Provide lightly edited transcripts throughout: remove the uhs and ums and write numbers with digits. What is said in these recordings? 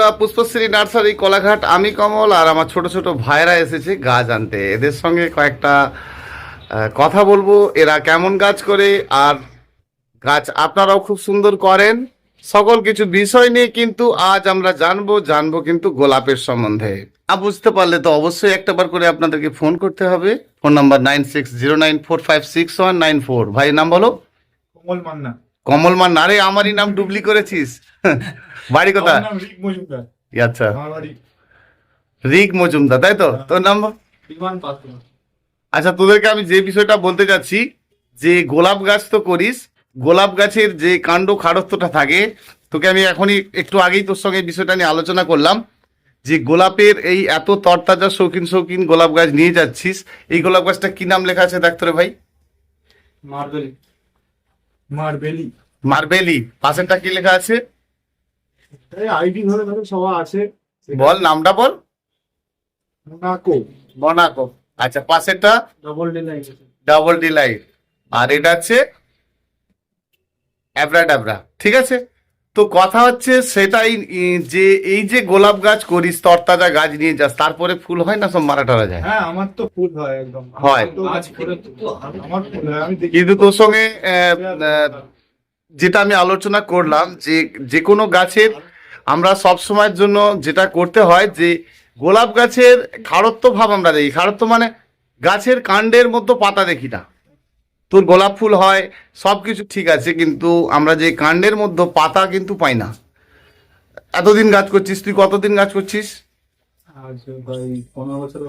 বন্ধুরা, পুষ্পশ্রী নার্সারি কোলাঘাট, আমি কমল আর আমার ছোট ছোট ভাইরা এসেছে গাছ আনতে। এদের সঙ্গে কয়েকটা কথা বলবো, এরা কেমন গাছ করে আর গাছ আপনারাও খুব সুন্দর করেন, সকল কিছু বিষয় নিয়ে কিন্তু আজ আমরা জানবো কিন্তু গোলাপের সম্বন্ধে। বুঝতে পারলে তো অবশ্যই একটাবার করে আপনাদেরকে ফোন করতে হবে। Phone number 9609456194। ভাই নাম বলো। কমল মান্না। কমল মান্না? আরে আমারই নাম ডুবলি করেছিস। বাড়ি কোথায়? রিক মজুমদার। আচ্ছা, রিক মজুমদার, তাই তো? তোর নাম? বিমান পাত্র। আচ্ছা, তোদেরকে আমি যে বিষয়টা বলতে যাচ্ছি, যে গোলাপ গাছ তো করিস, গোলাপ গাছের যে কাণ্ড খাড়ত্বটা থাকে, তোকে আমি এখনই একটু আগেই তোর সঙ্গে এই বিষয়টা নিয়ে আলোচনা করলাম যে গোলাপের এই এত তরতাজা শৌখিন গোলাপ গাছ নিয়ে যাচ্ছিস, এই গোলাপ গাছটা কি নাম লেখা আছে ডাক্তার ভাই? মার্বেলি। মার্বেলি। মার্বেলি। পাশেরটা কি লেখা আছে? এই আইডি ধরে ধরে সবাই আছে। বল নামটা বল। মোনাকো। মোনাকো। আচ্ছা, পাশেরটা ডবল ডিলাইট। Double delight. আর এটা আছে অ্যাব্রাডাব্রা। ঠিক আছে, তো কথা হচ্ছে সেটাই, যে এই যে গোলাপ গাছ করিস, তরতাজা গাছ নিয়ে যাস, তারপরে ফুল হয় না সব মারা টারা যায়? হ্যাঁ, আমার তো ফুল হয় একদম। হয়। আমার ফুল হয়, আমি দেখি। কিন্তু তোর সঙ্গে যেটা আমি আলোচনা করলাম যে যে কোনো গাছের আমরা সব সময়ের জন্য যেটা করতে হয়, যে গোলাপ গাছের খাড়ত্ব ভাব আমরা দেখি। খাড়ত্ব মানে গাছের কাণ্ডের মতো পাতা দেখি না। তোর গোলাপ ফুল হয়, সব কিছু ঠিক আছে, কিন্তু আমরা যে কাণ্ডের মধ্যে পাতা কিন্তু পাই না। এতদিন গাছ করছিস, তুই কতদিন গাছ করছিস? আজ ভাই 15 বছর।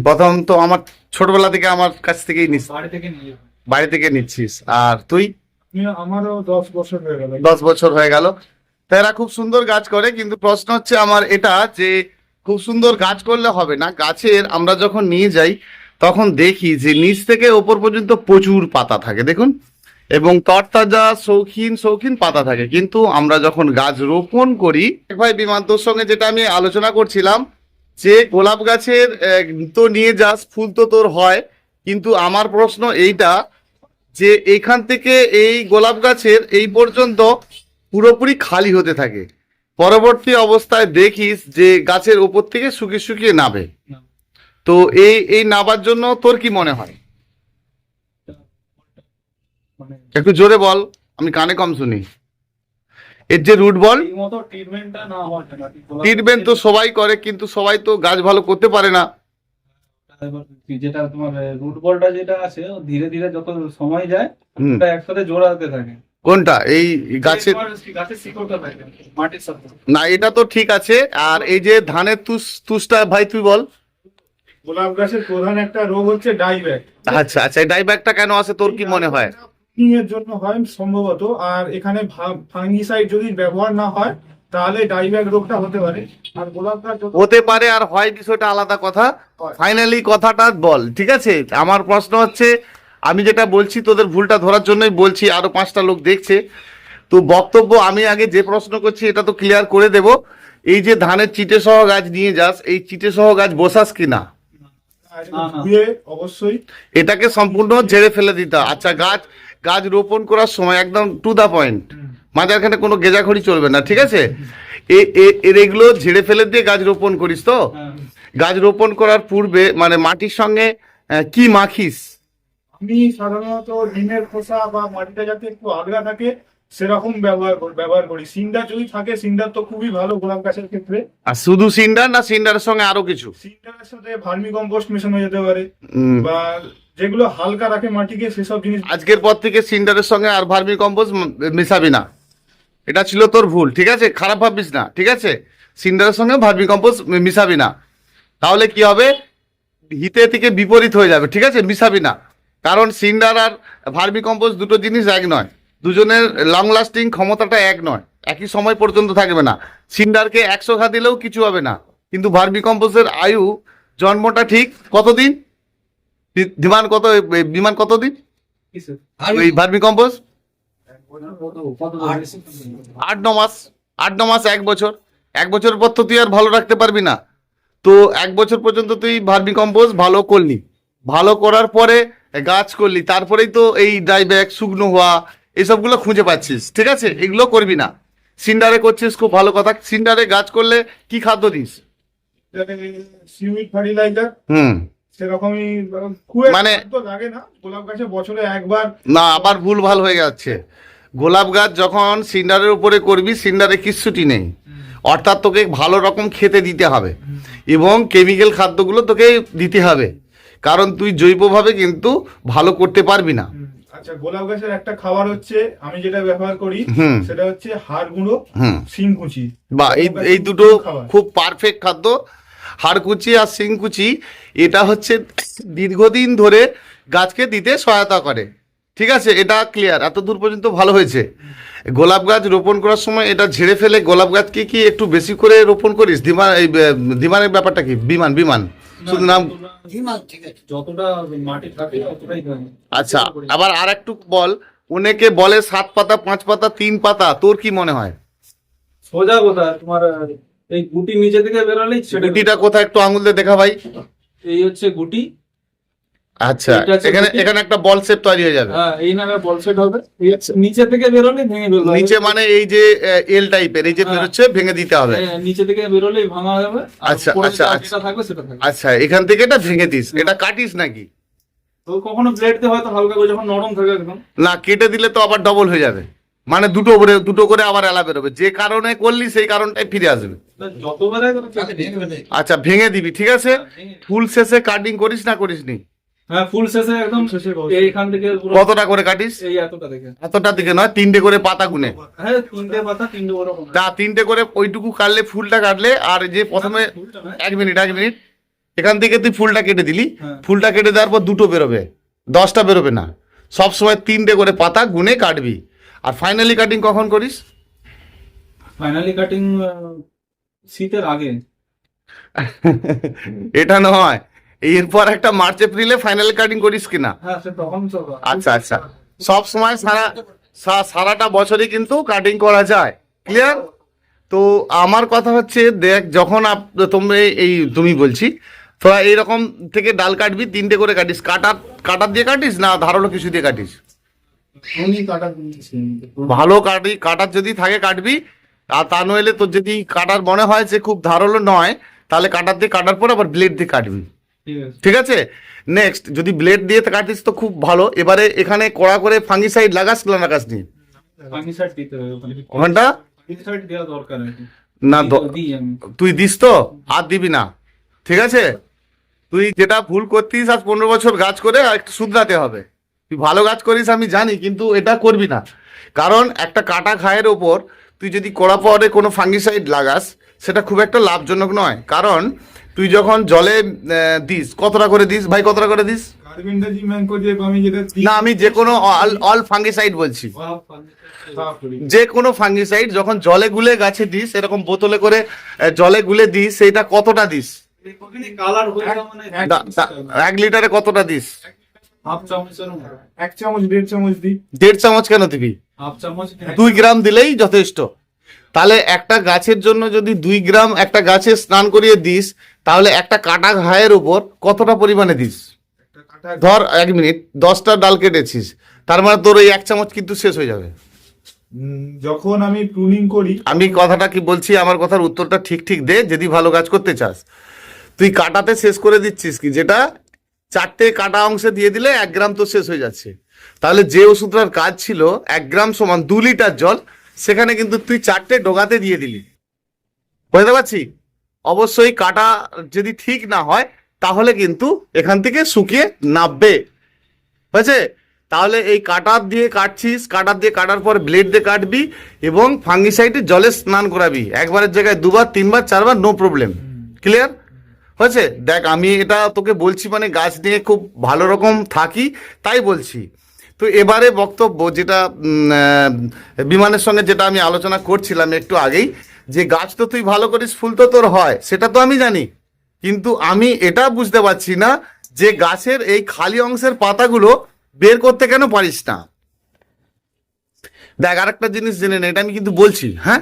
প্রথম তো আমার ছোটবেলা থেকে আমার কাছ থেকেই নিস, বাড়ি থেকে নিয়ে। বাড়ি থেকে নিচ্ছিস। আর তুই? আমারও 10 বছর হয়ে গেল। 10 বছর হয়ে গেল। তো এরা খুব সুন্দর গাছ করে, কিন্তু প্রশ্ন হচ্ছে আমার এটা, যে খুব সুন্দর গাছ করলে হবে না। গাছের আমরা যখন নিয়ে যাই তখন দেখি যে নিচ থেকে ওপর পর্যন্ত প্রচুর পাতা থাকে, দেখুন, এবং তরতাজা শৌখিন পাতা থাকে। কিন্তু আমরা যখন গাছ রোপণ করি, ভাই বিমান, তোর সঙ্গে যেটা আমি আলোচনা করছিলাম, যে গোলাপ গাছের তো নিয়ে যাস, ফুল তো তোর হয়, কিন্তু আমার প্রশ্ন এইটা, যে এখান থেকে এই গোলাপ গাছের এই পর্যন্ত পুরোপুরি খালি হতে থাকে, পরবর্তী অবস্থায় দেখিস যে গাছের উপর থেকে শুকিয়ে শুকিয়ে নাবে। তো এই নাবার জন্য তোর কি মনে হয়? একটু জোরে বল, আমি কানে কম শুনি। এর যে রুট বল, ট্রিটমেন্ট তো সবাই করে, কিন্তু সবাই তো গাছ ভালো করতে পারে না। যেটা তোমার রুট বলটা যেটা আছে, ধীরে ধীরে যত সময় যায় ওটা একসাথে জোড়াতে থাকে। কোনটা? এই গাছের শিকড়টা থাকে মাটির সাথে। না, এটা তো ঠিক আছে। আর এই যে ধানের তুষটা ভাই তুই বল। গোলাপ গাছের প্রধান একটা রোগ হচ্ছে ডাইব্যাক। আচ্ছা আচ্ছা, এই ডাইব্যাকটা কেন আসে তোর কি মনে হয়? এর জন্য হয় সম্ভবত। আর এখানে ফাঙ্গিসাইড যদি ব্যবহার না হয় তাহলে ডাইব্যাক রোগটা হতে পারে। আর গোলাপ গাছ হতে পারে আর হয়, বিষয়টা আলাদা কথা। ফাইনালি কথাটা বল, ঠিক আছে? আমার প্রশ্ন হচ্ছে, আমি যেটা বলছি তোদের ভুলটা ধরার জন্যই বলছি, আরো 5টা লোক দেখছে তো বক্তব্য। আমি আগে যে প্রশ্ন করছি এটা তো ক্লিয়ার করে দেব। এই যে ধানের চিটে সহ গাছ নিয়ে যাস, এই চিটে সহ গাছ বসাস কিনা? অবশ্যই এটাকে সম্পূর্ণ ঝেড়ে ফেলে দিতে। আচ্ছা, গাছ রোপণ করার সময় একদম টু দা পয়েন্ট, মাঝখানে কোনো গেজাখড়ি চলবে না, ঠিক আছে? এগুলো ঝেড়ে ফেলে দিয়ে গাছ রোপণ করিস তো? গাছ রোপণ করার পূর্বে মানে মাটির সঙ্গে কি মাখিস? আমি সাধারণত ডিমের খোসা বা মাটিটা যাতে একটু আলগা থাকে সেরকম ব্যবহার করি। সিন্ডার যদি থাকে, সিন্ডার তো খুবই ভালো গোলাপ গাছের ক্ষেত্রে। আর শুধু সিন্ডার না সিন্ডারের সঙ্গে আরো কিছু? সিন্ডারের সাথে ভার্মি কম্পোস্ট মেশানো যেতে পারে, বা যেগুলো হালকা রাখে মাটিকে সেসব জিনিস। আজকের পর থেকে সিন্ডারের সঙ্গে আর ভার্মি কম্পোস্ট মেশাবি না, এটা ছিল তোর ভুল, ঠিক আছে? খারাপ ভাবিস না, ঠিক আছে? সিন্ডারের সঙ্গে ভার্মি কম্পোস্ট মিশাবি না, তাহলে কি হবে? হিতে থেকে বিপরীত হয়ে যাবে, ঠিক আছে? মিশাবি না, কারণ সিন্ডার আর ভার্মি কম্পোস্ট দুটো জিনিস এক নয়। দুজনের লং লাস্টিং ক্ষমতাটা এক নয়, একই সময় পর্যন্ত থাকবে না। সিন্ডারকে 100 ঘা দিলেও কিছু হবে না, কিন্তু ভার্মি কম্পোস্টের আয়ু জন্মটা ঠিক কতদিন? বিমান কতদিন ওই ভার্মি কম্পোস্ট? 8-9 মাস। 8-9 মাস, 1 বছর। 1 বছর পর তো তুই আর ভালো রাখতে পারবি না। তো 1 বছর পর্যন্ত তুই ভার্মি কম্পোস্ট ভালো করলি, ভালো করার পরে গাছ করলি, তারপরেই তো এই ডাইব্যাক, শুকনো হওয়া, এইসবগুলো খুঁজে পাচ্ছিস, ঠিক আছে? এগুলো করবি না। সিন্ডারে করছিস, খুব ভালো কথা। সিন্ডারে গাছ করলে কি খাদ্য দিস? সিউইড ফার্টিলাইজার হুম। সেরকমই, খুব মানে- তো লাগে না। গোলাপ গাছে বছরে একবার। না, আবার ভুল ভাল হয়ে যাচ্ছে। গোলাপ গাছ যখন সিন্ডারের উপরে করবি, সিন্ডারে কিচ্ছুটি নেই, অর্থাৎ তোকে ভালো রকম খেতে দিতে হবে এবং কেমিক্যাল খাদ্যগুলো তোকে দিতে হবে, কারণ তুই জৈবভাবে কিন্তু ভালো করতে পারবি না। আচ্ছা, গোলাপ গাছের একটা খাবার হচ্ছে, আমি যেটা ব্যবহার করি হুম। সেটা হচ্ছে হাড় গুঁড়ো, হুম। শিংকুচি। বা এই দুটো খুব পারফেক্ট খাদ্য। হাড়কুচি আর শিংকুচি এটা হচ্ছে দীর্ঘদিন ধরে গাছকে দিতে সহায়তা করে। ঠিক আছে, এটা ক্লিয়ার, এত দূর পর্যন্ত ভালো হয়েছে। গোলাপ গাছ রোপণ করার সময় এটা ঝেড়ে ফেলে গোলাপ গাছকে কি একটু বেশি করে রোপণ করিস? ধীমানের ব্যাপারটা কি? বিমান শুধু নাম। যতটা মাটি থাকে ততটাই হয়। আচ্ছা, আবার আর একটু বল। অনেকে বলে 7 পাতা 5 পাতা 3 পাতা, তোর কি মনে হয়? সোজা কথা, তোমার এই গুটি নিচে থেকে বেরোলেই সেটা গুটিটা কোথায় একটু আঙুল দিয়ে দেখা ভাই। এই হচ্ছে গুটি। আচ্ছা, এটা হচ্ছে এখানে গুটি। এখানে একটা বল শেপ তৈরি হয়ে যাবে। হ্যাঁ, এই নামে বল সেট হবে। এই হচ্ছে নিচে থেকে বেরোলেই ভেঙে ফেলবে। নিচে মানে এই যে এল টাইপের এই যে হ্যাঁ। বেরোচ্ছে, ভেঙে দিতে হবে। হ্যাঁ, নিচে থেকে বেরোলেই ভাঙা যাবে। আর আচ্ছা, উপরে আচ্ছা, যেটা আচ্ছা। থাকবে সেটা থাকবে। আচ্ছা, এখান থেকে এটা ভেঙে দিস। এটা কাটিস নাকি? তো কখনো ব্লেড দিয়ে হয়তো হালকা করে, যখন নরম থাকে একদম। না, কেটে দিলে তো আবার ডবল হয়ে যাবে, মানে দুটো করে আবার এলা বেরোবে। যে কারণে করলি সেই কারণটাই ফিরে আসবে। তা যতবারে করে আচ্ছা, ভেঙে দিবি, ঠিক আছে। ফুল শেষে কাটিং করিস না করিস নি? হ্যাঁ, ফুল শেষে একদম শেষে এইখান থেকে পুরো কতটা করে কাটিস? এই এতটা থেকে। এতটা দিকে নয়, 3টে করে পাতা গুনে। হ্যাঁ, 3টে পাতা 3টে ওরকম। তা 3টে করে ওইটুকু কাটলে, ফুলটা কাটলে, আর যে প্রথমে ফুলটা নয়। এক মিনিট এখান থেকে তুই ফুলটা কেটে দিলি। হ্যাঁ। ফুলটা কেটে দেওয়ার পর 2টো বেরোবে, 10টা বেরোবে না। সব সময় 3টে করে পাতা গুনে কাটবি। আর ফাইনালি কাটিং কখন করিস? ফাইনালি কাটিং শীতের আগে। এটা নয়, এরপর একটা মার্চ এপ্রিলে ফাইনাল কাটিং করিস কিনা? হ্যাঁ, সে তখন তো। আচ্ছা, আচ্ছা। সব সময় সারাটা বছরই কিন্তু কাটিং করা যায়। ক্লিয়ার? তো আমার কথা হচ্ছে, দেখ, যখন তুমি বলছি তোরা এইরকম থেকে ডাল কাটবি, 3টে করে কাটিস। কাটার দিয়ে কাটিস না ধারালো কিছু দিয়ে কাটিস? উনি কাটা দিয়েছি। ভালো কাটার যদি থাকে কাটবি, আর তা নইলে তোর যদি কাটার মনে হয় যে খুব ধারালো নয়, তাহলে কাটার দিয়ে কাটার পর আবার ব্লেড দিয়ে কাটবি। ঠিক আছে। ঠিক আছে। নেক্সট, যদি ব্লেড দিয়ে কাটিস তো খুব ভালো। এবারে এখানে কড়া করে ফাঙ্গিসাইড লাগাস না লাগাসনি? ফাঙ্গিসাইড দিতে হবে ওখানে। ওখানটা ফাঙ্গিসাইড দেওয়া দরকার আছে। না, দিই আমি। তুই দিস তো? আর দিবি না, ঠিক আছে। তুই যেটা ভুল করতিস আজ 15 বছর গাছ করে, আর একটু শুধরাতে হবে। তুই ভালো গাছ করিস আমি জানি, কিন্তু এটা করবি না। কারণ একটা কাটা ঘায়ের ওপর তুই যদি কড়া পাওয়ারে কোনো ফাঙ্গিসাইড লাগাস, সেটা খুব একটা লাভজনক নয়। কারণ তুই যখন জলে দিস, কতটা করে দিস ভাই, কতটা করে দিস? কার্বেন্ডাজিম ম্যানকোজেব আমি যেটা দিই, না, আমি যে কোনো অল ফাঙ্গিসাইড বলছি। সাফ করি। যে কোনো ফাঙ্গিসাইড যখন জলে গুলে গাছে দিস, এরকম বোতলে করে জলে গুলে দিস, সেইটা কতটা দিস? কালার হয়ে যাওয়া মানে 1 লিটারে কতটা দিস? হাফ চামচের মতো। 1 চামচ 1.5 চামচ দিই। 1.5 চামচ কেন দিবি? হাফ চামচ। 2 গ্রাম দিলেই যথেষ্ট। তাহলে একটা গাছের জন্য যদি 2 গ্রাম একটা গাছে স্নান করিয়ে দিস, তাহলে একটা কাটা ঘায়ের উপর কতটা পরিমাণে দিস? একটা কাটা ধর 1 মিনিট, 10টা ডাল কেটেছিস, তার মানে তোর ওই 1 চামচ কিন্তু শেষ হয়ে যাবে। যখন আমি প্রুনিং করি, আমি কথাটা কি বলছি, আমার কথার উত্তরটা ঠিক ঠিক দে যদি ভালো গাছ করতে চাস। তুই কাটাতে শেষ করে দিচ্ছিস কি, যেটা 4টে কাটা অংশে দিয়ে দিলে 1 গ্রাম তো শেষ হয়ে যাচ্ছে। তাহলে যে ওষুধটার কাজ ছিল 1 গ্রাম সমান 2 লিটার জল, সেখানে কিন্তু তুই 4টে ডোগাতে দিয়ে দিলি। বুঝতে পারছি? অবশ্যই কাটা যদি ঠিক না হয়, তাহলে কিন্তু এখান থেকে শুকিয়ে নাববে। হয়েছে? তাহলে এই কাটার দিয়ে কাটছিস, কাটার দিয়ে কাটার পর ব্লেড দিয়ে কাটবি এবং ফাঙ্গিসাইডে জলে স্নান করাবি। একবারের জায়গায় 2বার 3বার 4বার, নো প্রবলেম। ক্লিয়ার হয়েছে? দেখ, আমি এটা তোকে বলছি মানে গাছ নিয়ে খুব ভালো রকম থাকি, তাই বলছি। তো এবারে বক্তব্য যেটা বিমানের সঙ্গে যেটা আমি আলোচনা করছিলাম একটু আগেই, যে গাছ তো তুই ভালো করিস, ফুল তো তোর হয়, সেটা তো আমি জানি। কিন্তু আমি এটা বুঝতে পারছি না যে গাছের এই খালি অংশের পাতাগুলো বের করতে কেন পারিস না। দেখ, আরেকটা জিনিস জেনে নে, এটা আমি কিন্তু বলছি, হ্যাঁ,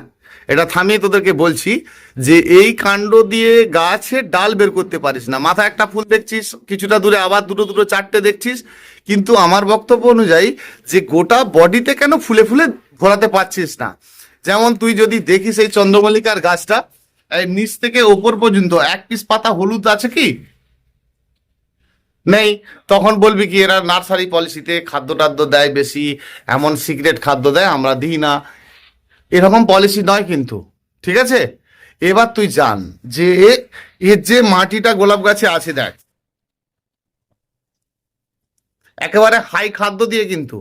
এটা থামিয়ে তোদেরকে বলছি যে এই কাণ্ড দিয়ে গাছের ডাল বের করতে পারিস না। মাথায় একটা ফুল দেখছিস, কিছুটা দূরে আবার দুটো 4টে দেখছিস, কিন্তু আমার বক্তব্য অনুযায়ী যে গোটা বডিতে কেন ফুলে ফুলে ঘোরাতে পারছিস না। যেমন তুই যদি দেখিস এই চন্দ্রমল্লিকার গাছটা, এই নিচ থেকে ওপর পর্যন্ত এক পিস পাতা হলুদ আছে কি? নেই। তখন বলবি কি এরা নার্সারি পলিসিতে খাদ্য টাদ্য দেয় বেশি, এমন সিক্রেট খাদ্য দেয়, আমরা দিই না। এরকম পলিসি নয় কিন্তু, ঠিক আছে? এবার তুই জান যে এর যে মাটিটা গোলাপ গাছে আছে, দেখ একেবারে হাই খাদ্য দিয়ে, কিন্তু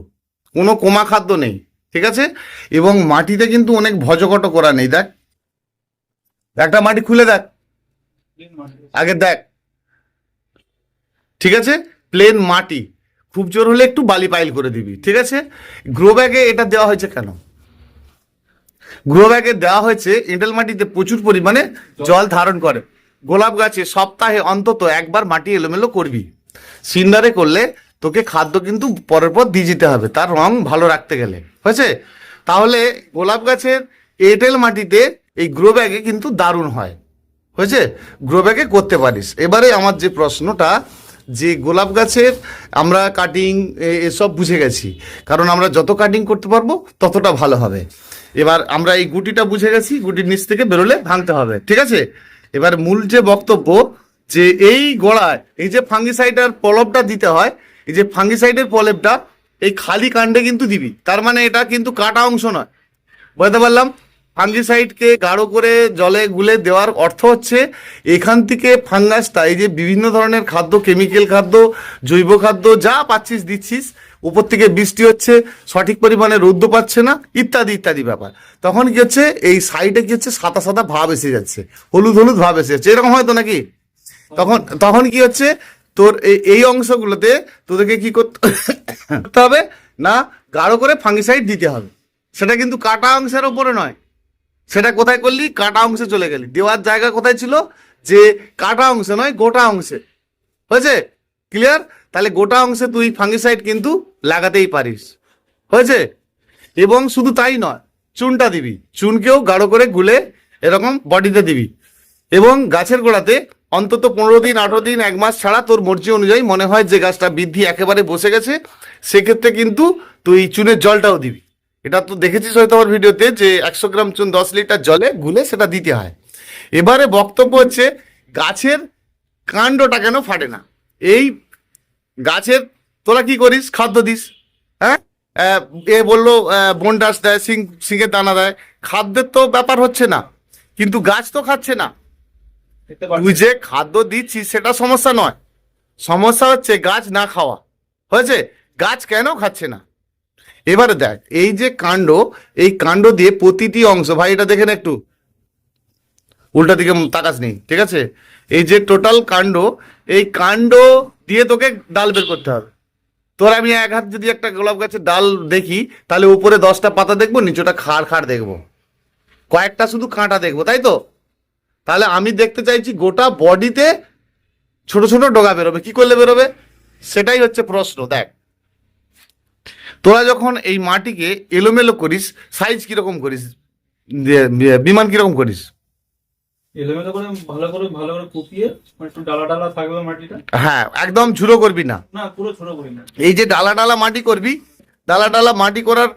কোনো কমা খাদ্য নেই, ঠিক আছে? এবং মাটিতে কিন্তু অনেক ভজকট করা নেই। দেখ একটা মাটি খুলে দেখ, আগে দেখ, ঠিক আছে? প্লেন মাটি, খুব জোর হলে একটু বালি পাইল করে দিবি, ঠিক আছে? গ্রো ব্যাগে এটা দেওয়া হয়েছে কেন? গ্রো ব্যাগে দেওয়া হয়েছে এঁটেল মাটিতে প্রচুর পরিমাণে জল ধারণ করে। গোলাপ গাছে সপ্তাহে অন্তত একবার মাটি এলোমেলো করবি। সিন্ডারে করলে তোকে খাদ্য কিন্তু পরের পর দিয়ে যেতে হবে, তার রং ভালো রাখতে গেলে, হয়েছে? তাহলে গোলাপ গাছের এঁটেল মাটিতে এই গ্রো ব্যাগে কিন্তু দারুণ হয়, হয়েছে? গ্রো ব্যাগে করতে পারিস। এবারে আমার যে প্রশ্নটা, যে গোলাপ গাছের আমরা কাটিং এসব বুঝে গেছি, কারণ আমরা যত কাটিং করতে পারবো ততটা ভালো হবে। এবার আমরা এই গুটিটা বুঝে গেছি, গুটির নিচ থেকে বেরোলে ভাঙতে হবে, ঠিক আছে? এবার মূল যে বক্তব্য, যে এই গোড়ায় এই যে ফাঙ্গিসাইডের প্রলেপটা দিতে হয়, এই যে ফাঙ্গিসাইডের প্রলেপটা এই খালি কাণ্ডে কিন্তু দিবি, তার মানে এটা কিন্তু কাটা অংশ নয়, বুঝতে পারলাম? ফাঙ্গিসাইডকে গাঢ় করে জলে গুলে দেওয়ার অর্থ হচ্ছে এখান থেকে ফাঙ্গাসটা, এই যে বিভিন্ন ধরনের খাদ্য, কেমিক্যাল খাদ্য, জৈব খাদ্য যা পাচ্ছিস দিচ্ছিস, উপর থেকে বৃষ্টি হচ্ছে, সঠিক পরিমাণে রৌদ্র পাচ্ছে না, ইত্যাদি ইত্যাদি ব্যাপার, তখন কি হচ্ছে এই সাইডে কি হচ্ছে সাদা সাদা ভাব এসে যাচ্ছে, হলুদ হলুদ ভাব এসে যাচ্ছে, এরকম হয়তো নাকি? তখন তখন কি হচ্ছে তোর এই অংশগুলোতে তোদেরকে কি করতে হবে না, গাঢ় করে ফাঙ্গিসাইড দিতে হবে। সেটা কিন্তু কাটা অংশের ওপরে নয়, সেটা কোথায় করলি? কাটা অংশে চলে গেলি। দেওয়ার জায়গা কোথায় ছিল? যে কাটা অংশে নয়, গোটা অংশে, হয়েছে? ক্লিয়ার? তাহলে গোটা অংশে তুই ফাঙ্গিসাইড কিন্তু লাগাতেই পারিস, হয়েছে? এবং শুধু তাই নয়, চুনটা দিবি, চুনকেও গাঢ় করে গুলে এরকম বডিতে দিবি। এবং গাছের গোড়াতে অন্তত 15 দিন, 18 দিন, 1 মাস ছাড়া তোর মর্জি অনুযায়ী মনে হয় যে গাছটা বৃদ্ধি একেবারে বসে গেছে, সেক্ষেত্রে কিন্তু তুই চুনের জলটাও দিবি। এটা তো দেখেছিস হয়তো আমার ভিডিওতে, যে 100 গ্রাম চুন 10 লিটার জলে গুলে সেটা দিতে হয়। এবারে বক্তব্য হচ্ছে গাছের কাণ্ডটা কেন ফাটে না? এই গাছের তোরা কি করিস? খাদ্য দিস, হ্যাঁ? এ বললো বনডাস দেয়, সিংয়ের দানা দেয়, খাদ্যের তো ব্যাপার হচ্ছে না, কিন্তু গাছ তো খাচ্ছে না। তুই যে খাদ্য দিচ্ছিস সেটা সমস্যা নয়, সমস্যা হচ্ছে গাছ না খাওয়া, হয়েছে? গাছ কেন খাচ্ছে না? এবারে দেখ এই যে কাণ্ড, এই কাণ্ড দিয়ে প্রতিটি অংশ, ভাই এটা দেখেন একটু, উল্টা দিকে তাকাস নেই, ঠিক আছে? এই যে টোটাল কাণ্ড, এই কাণ্ড দিয়ে তোকে ডাল বের করতে হবে। তোর আমি এক হাত যদি একটা গোলাপ গাছের ডাল দেখি, তাহলে উপরে 10টা পাতা দেখবো, নিচেটা খাড় খাড় দেখবো, কয়েকটা শুধু কাঁটা দেখবো, তাই তো? তাহলে আমি দেখতে চাইছি গোটা বডিতে ছোট ছোট ডগা বেরোবে। কি করলে বেরোবে? সেটাই হচ্ছে প্রশ্ন। দেখ তোরা যখন এই মাটিকে এলোমেলো করিস, সাইজ কিরকম করিস, বিমান কিরকম করিস? এলোমেলো করে ভালো করে কুপিয়ে, একটু ডালা ডালা থাকবে মাটিটা। হ্যাঁ, একদম ঝুড়ো করবি না, না পুরো ছোট করি না। এই যে ডালা ডালা মাটি করবি, ডালা ডালা মাটি করার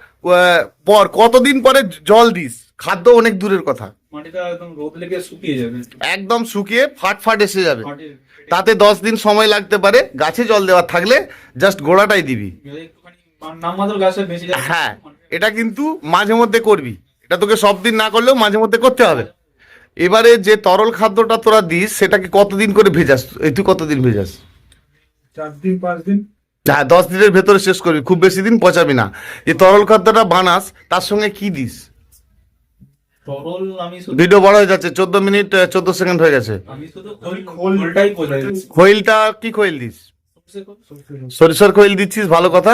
পর কতদিন পরে জল দিস? খাদ্য অনেক দূরের কথা, মাটিটা একদম রোদ লেগে শুকিয়ে যাবে, একদম শুকিয়ে ফাট ফাট এসে যাবে, মাটির তাতে 10 দিন সময় লাগতে পারে। গাছে জল দেওয়ার থাকলে জাস্ট গোড়াটাই দিবি। একটুখানি নামমাত্র গাছে বেশি যাবে। হ্যাঁ, এটা কিন্তু মাঝে মধ্যে করবি, এটা তোকে সব দিন না করলেও মাঝে মধ্যে করতে হবে। এবারে যে তরল খাদ্যটা তোরা দিস, সেটাকে কতদিন করে ভেজাস? তুই কতদিন ভেজাস? 4 দিন 5 দিন। হ্যাঁ, 10 দিনের ভেতরে শেষ করবি, খুব বেশি দিন পচাবি না। যে তরল খাদ্যটা বানাস তার সঙ্গে কি দিস? তরল আমি শুধু ভিডিও বড় হয়ে যাচ্ছে, 14 মিনিট 14 সেকেন্ড হয়ে গেছে। আমি শুধু খোলটাই বোঝাই। খৈলটা কি খৈল দিস? সরিষার খৈল দিচ্ছিস, ভালো কথা।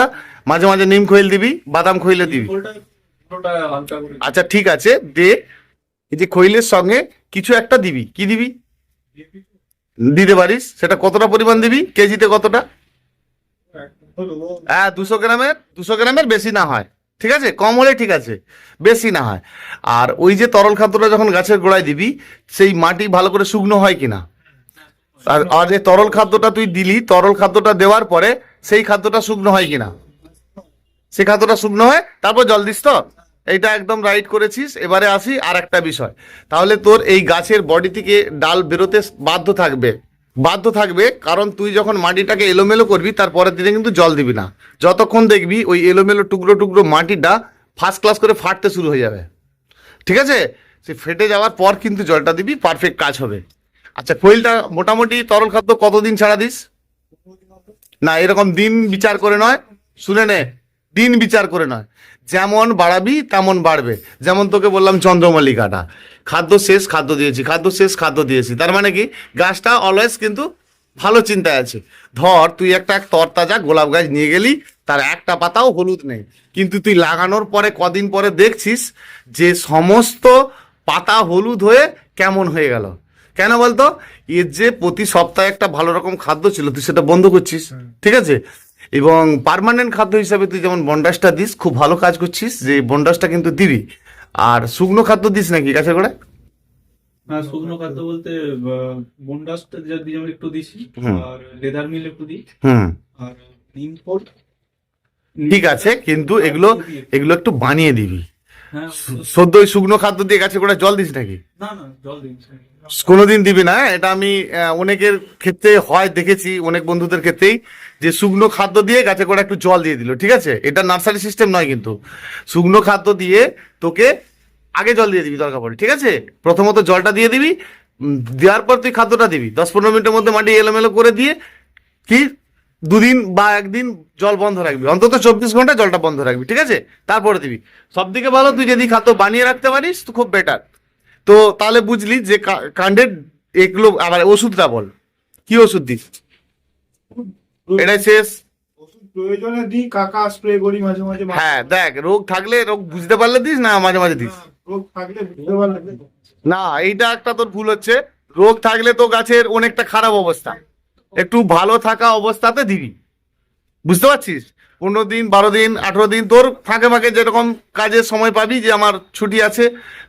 মাঝে মাঝে নিম খৈল দিবি, বাদাম খৈলে দিবি। খোলটা হালকা করে আচ্ছা ঠিক আছে, দে। এই যে খৈলের সঙ্গে কিছু একটা দিবি, কি দিবি? দিতে পারিস, সেটা কতটা পরিমাণ দিবি? কেজিতে কতটা? হ্যাঁ, 200 গ্রামের বেশি না হয়, ঠিক আছে? কম হলে ঠিক আছে, বেশি না হয়। আর ওই যে তরল খাদ্যটা যখন গাছের গোড়ায় দিবি, সেই মাটি ভালো করে শুকনো হয় কিনা, আর যে তরল খাদ্যটা তুই দিলি, তরল খাদ্যটা দেওয়ার পরে সেই খাদ্যটা শুকনো হয় কিনা, সেই খাদ্যটা শুকনো হয় তারপর জল দিস তো? এইটা একদম রাইট করেছিস। এবারে আসি আর একটা বিষয়, তাহলে তোর এই গাছের বডি থেকে ডাল বেরোতে বাধ্য থাকবে, কারণ তুই যখন মাটিটাকে এলোমেলো করবি তার পরের দিনে কিন্তু জল দিবি না। যতক্ষণ দেখবি ওই এলোমেলো টুকরো টুকরো মাটিটা ফার্স্ট ক্লাস করে ফাটতে শুরু হয়ে যাবে, ঠিক আছে? সে ফেটে যাওয়ার পর কিন্তু জলটা দিবি, পারফেক্ট কাজ হবে। আচ্ছা, খৈলটা মোটামুটি তরল খাদ্য কতদিন ছাড়া দিস? না, এরকম দিন বিচার করে নয়, শুনে নে, দিন বিচার করে নয়, যেমন বাড়াবি তেমন বাড়বে। যেমন তোকে বললাম চন্দ্রমল্লিকাটা, খাদ্য শেষ খাদ্য দিয়েছি, খাদ্য শেষ খাদ্য দিয়েছি, তার মানে কি গাছটা অলওয়েজ কিন্তু ভালো চিন্তায় আছে। ধর তুই একটা তরতাজা গোলাপ গাছ নিয়ে গেলি, তার একটা পাতাও হলুদ নেই, কিন্তু তুই লাগানোর পরে কদিন পরে দেখছিস যে সমস্ত পাতা হলুদ হয়ে কেমন হয়ে গেল। কেন বলতো? এর যে প্রতি সপ্তাহে একটা ভালো রকম খাদ্য ছিল, তুই সেটা বন্ধ করছিস, ঠিক আছে? এবং পার্মানেন্ট খাদ্য হিসাবে তুই যেমন বন্ডাসটা দিস, খুব ভালো কাজ করছিস, যে বন্ডাসটা কিন্তু দিবি। আর শুকনো খাদ্য দিস নাকি গাছের গোড়ায়? হ্যাঁ, শুকনো খাদ্য বলতে বনডাস্ট যদি আমি একটু দিছি, হুম। আর লেদার মিল একটু দিই, হুম, আর নিম পোর্ট। ঠিক আছে, কিন্তু এগুলো একটু বানিয়ে দিবি। হ্যাঁ, সদ্য ওই শুকনো খাদ্য দিয়ে গাছের গোড়ায় জল দিস নাকি? না না, জল দিন। কোনোদিন দিবি না, এটা আমি অনেকের ক্ষেত্রে হয় দেখেছি, অনেক বন্ধুদের ক্ষেত্রেই, যে শুকনো খাদ্য দিয়ে গাছে করে একটু জল দিয়ে দিল, ঠিক আছে? এটা নার্সারি সিস্টেম নয়, কিন্তু শুকনো খাদ্য দিয়ে তোকে আগে জল দিয়ে দিবি দরকার পড়ে, ঠিক আছে? প্রথমত জলটা দিয়ে দিবি, দেওয়ার পর তুই খাদ্যটা দিবি, 10-15 মিনিটের মধ্যে মাটি এলোমেলো করে দিয়ে কি 2 দিন বা 1 দিন জল বন্ধ রাখবি, অন্তত 24 ঘন্টা জলটা বন্ধ রাখবি, ঠিক আছে? তারপরে দিবি। সব থেকে ভালো তুই যদি খাদ্য বানিয়ে রাখতে পারিস তো খুব বেটার। তো তাহলে বুঝলি যে কাণ্ডের এগুলো। আবার ওষুধটা বল, কি ওষুধ দিস? এটাই শেষ। ওষুধ প্রয়োজনে দিই, কাকা স্প্রে করি মাঝে মাঝে। হ্যাঁ দেখ, রোগ থাকলে, রোগ বুঝতে পারলে দিস, না মাঝে মাঝে দিস? রোগ থাকলে বুঝতে পারলে না, এইটা একটা তোর ভুল হচ্ছে। রোগ থাকলে তো গাছের অনেকটা খারাপ অবস্থা, একটু ভালো থাকা অবস্থাতে দিবি, বুঝতে পারছিস? 15 দিন, 12 দিন, 18 দিন তোর ফাঁকে ফাঁকে যেরকম কাজের সময় পাবি, যে আমার ছুটি আছে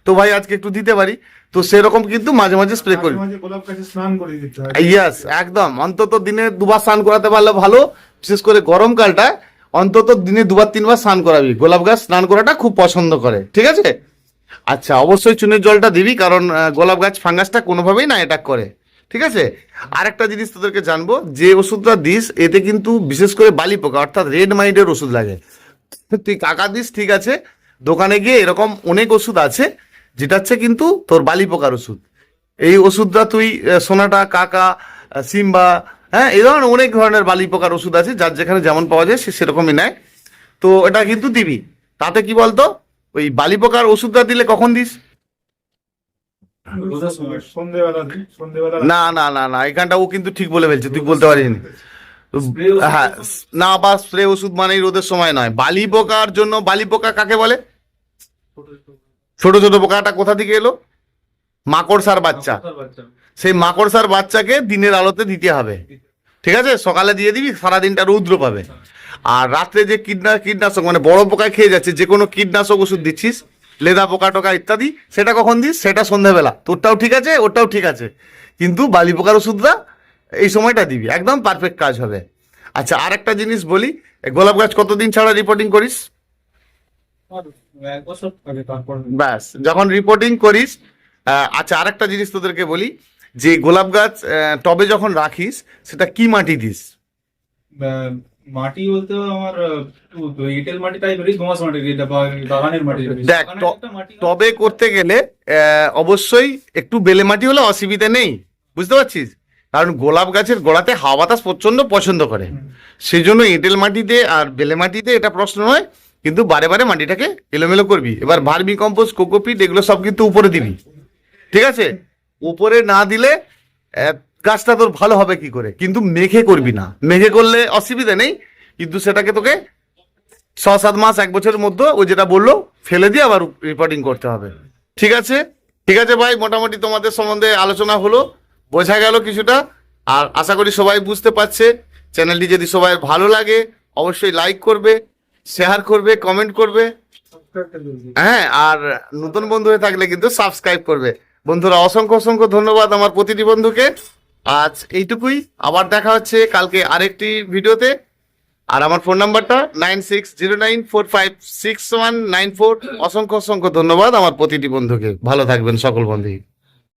তো ভাই আজকে একটু দিতে পারি, তো সেরকম কিন্তু মাঝে মাঝে স্প্রে মাঝে করবি। মাঝে গোলাপ গাছে স্নান করে দিতে হয়। ইয়াস, একদম, অন্তত দিনে 2 বার স্নান করাতে পারলে ভালো। বিশেষ করে গরমকালটা অন্তত দিনে 2-3 বার স্নান করাবি, গোলাপ গাছ স্নান করাটা খুব পছন্দ করে, ঠিক আছে? আচ্ছা, অবশ্যই চুনের জলটা দিবি, কারণ গোলাপ গাছ ফাঙ্গাসটা কোনোভাবেই না অ্যাটাক করে, ঠিক আছে? আরেকটা জিনিস তোদেরকে জানবো, যে ওষুধটা দিস এতে কিন্তু বিশেষ করে বালি পোকা অর্থাৎ রেড মাইটের ওষুধ লাগে। তুই কাকা দিস, ঠিক আছে, দোকানে গিয়ে এরকম অনেক ওষুধ আছে যেটা হচ্ছে কিন্তু তোর বালি পোকার ওষুধ। এই ওষুধটা তুই সোনাটা, কাকা, সিম্বা, হ্যাঁ, এই ধরনের অনেক ধরনের বালি পোকার ওষুধ আছে, যার যেখানে যেমন পাওয়া যায় সে সেরকমই নেয়। তো এটা কিন্তু দিবি। তাতে কি বলতো, ওই বালি পোকার ওষুধটা দিলে কখন দিস? রোজার সময়। সন্ধ্যেবেলা দিই, সন্ধ্যেবেলা। না না না না, এখানটা ও কিন্তু ঠিক বলে ফেলছে, তুই বলতে পারিস না। Spray ওষুধ হ্যাঁ, না, বা স্প্রে ওষুধ মানেই রোদের সময় নয়। বালি পোকার জন্য, বালি পোকা কাকে বলে? ছোট ছোট পোকাটা কোথা থেকে এলো? মাকড়সার বাচ্চা। বাচ্চা। সেই মাকড়সার বাচ্চাকে দিনের আলোতে দিতে হবে, ঠিক আছে? সকালে দিয়ে দিবি, সারাদিনটা রৌদ্র পাবে। আর রাত্রে যে কীটনাশক মানে বড় পোকায় খেয়ে যাচ্ছে, যে কোনো কীটনাশক ওষুধ দিচ্ছিস, লেদা পোকা টোকা ইত্যাদি, সেটা কখন দিস? সেটা সন্ধ্যাবেলা। তোরটাও ঠিক আছে, ওটাও ঠিক আছে, কিন্তু বালি পোকার ওষুধটা এই সময়টা দিবি, একদম পারফেক্ট কাজ হবে। আচ্ছা, আর একটা জিনিস বলি, এই গোলাপ গাছ কতদিন ছাড়া রিপোর্টিং করিস? আর 1 বছর আগে, তারপর ব্যাস, যখন রিপোর্টিং করিস। আচ্ছা, আরেকটা জিনিস তোদেরকে বলি, যে গোলাপ গাছ টবে যখন রাখিস সেটা কি মাটি দিস? মাটি বলতে আমার এঁটেল মাটি টাইপেরই, দোঁয়াশ মাটি, যেটা বাগানের মাটি। দেখ, বাগানের একটা মাটি হয়। টবে করতে গেলে অবশ্যই একটু বেলে মাটি হলে অসুবিধা নেই, বুঝতে পারছিস? কারণ গোলাপ গাছের গোড়াতে হাওয়া বাতাস প্রচন্ড পছন্দ করে, সেই জন্য এঁটেল মাটিতে আর বেলে মাটিতে এটা প্রশ্ন নয়, কিন্তু বারে বারে মাটিটাকে এলোমেলো করবি। এবার ভার্মি কম্পোস্ট, কোকোপিট এগুলো সব কিন্তু উপরে দিবি, ঠিক আছে? উপরে না দিলে গাছটা তোর ভালো হবে কি করে? কিন্তু মেঘে করবি না, মেঘে করলে অসুবিধা নেই, কিন্তু সেটাকে তোকে 6-7 মাস, 1 বছরের মধ্যে ও যেটা বললো ফেলে দিয়ে আবার রিপোর্টিং করতে হবে, ঠিক আছে? ঠিক আছে ভাই, মোটামুটি তোমাদের সম্বন্ধে আলোচনা হলো, বোঝা গেল কিছুটা, আর আশা করি সবাই বুঝতে পারছে। চ্যানেলটি যদি সবাই ভালো লাগে অবশ্যই লাইক করবে, শেয়ার করবে, কমেন্ট করবে, হ্যাঁ, আর নতুন বন্ধু হয়ে থাকলে কিন্তু সাবস্ক্রাইব করবে। বন্ধুরা, অসংখ্য অসংখ্য ধন্যবাদ আমার প্রতিটি বন্ধুকে। আজ এইটুকুই, আবার দেখা হচ্ছে কালকে আরেকটি ভিডিওতে। আর আমার ফোন নাম্বারটা 9609456194। অসংখ্য অসংখ্য ধন্যবাদ আমার প্রতিটি বন্ধুকে। ভালো থাকবেন সকল বন্ধু।